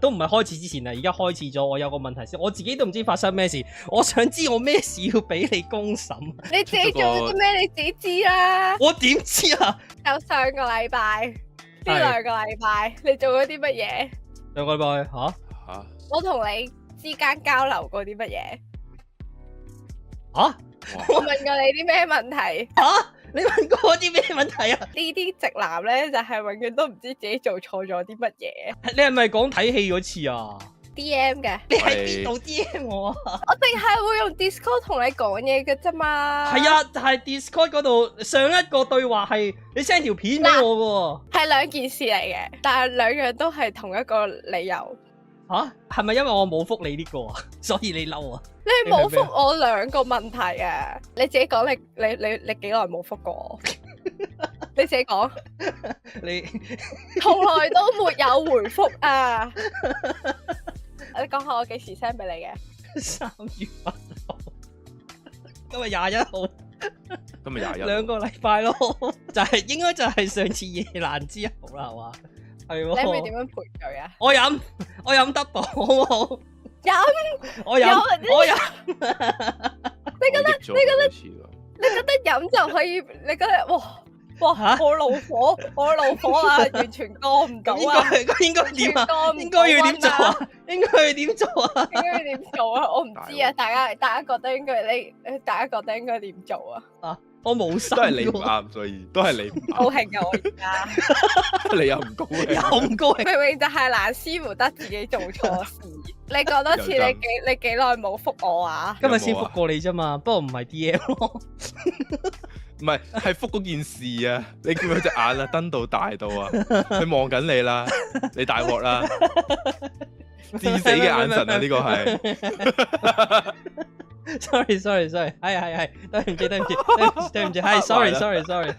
都唔係開始之前啦，而家開始咗。我有個問題先，我自己都唔知發生咩事，我想知我咩事要俾你公審。你自己做咗啲咩？你自己知啦。我點知啊？就上個禮拜，呢兩個禮拜你做咗啲乜嘢？上個禮拜吓？我同你之間交流過啲乜嘢？吓？我問過你啲咩問題？吓？你問過我啲咩問題啊？呢啲直男咧就係永遠都唔知自己做錯咗啲乜嘢。你係咪講睇戲嗰次啊 DM 嘅，你喺邊度 DM 我啊？我淨係會用 Discord 同你講嘢嘅啫嘛。係啊，就係 Discord 嗰度上一個對話係你 send 條片俾我嘅喎。係兩件事嚟嘅，但係兩樣都係同一個理由。吓？係咪因為我冇覆你呢個啊？所以你嬲啊？你冇覆我兩個問題啊！你自己講，你幾耐冇覆過我？你自己講，你從來都沒有回覆啊！你講下我幾時 send 俾你嘅？3月8號，今日21號，今日21，兩個禮拜咯，應該就係上次夜難之後啦，係嘛？係喎。你係咪點樣賠罪啊？我飲 double 好唔好？飲，我飲。你覺得飲就可以？你覺得哇，我怒火啊，完全過唔到啊！應該點啊？應該要點做啊？應該要點做啊？應該要點做啊？我唔知啊，大家覺得應該點做啊？啊，我冇心。都係你唔啱，所以都係你唔高興啊！我而家你又唔高興，又唔高興，明明就係蘭斯胡德自己做錯事。你講多次，你幾耐冇覆我啊？今日先覆過你啫嘛，不過唔係 DM 咯。唔係，係覆嗰件事啊！你見佢隻眼啊，瞪到大到啊，佢望緊你啦，你大鑊啦，致死嘅眼神啊！呢個係。sorry，係，對唔住，係 sorry。